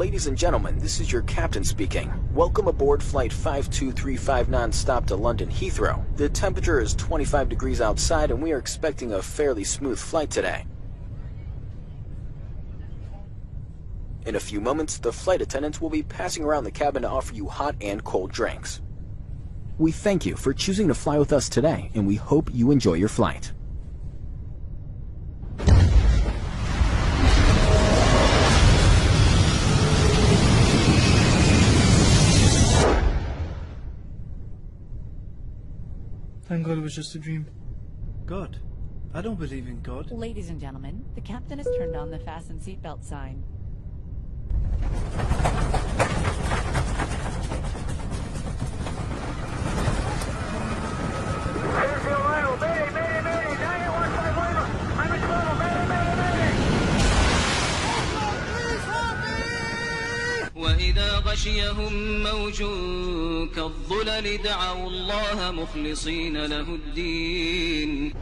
Ladies and gentlemen, this is your captain speaking. Welcome aboard Flight 5235 non-stop to London Heathrow. The temperature is 25 degrees outside and we are expecting a fairly smooth flight today. In a few moments, the flight attendants will be passing around the cabin to offer you hot and cold drinks. We thank you for choosing to fly with us today, and we hope you enjoy your flight. Thank God it was just a dream. God? I don't believe in God. Ladies and gentlemen, the captain has turned on the fasten seatbelt sign. وإذا غشيهم موج كالظلل دعوا الله مخلصين له الدين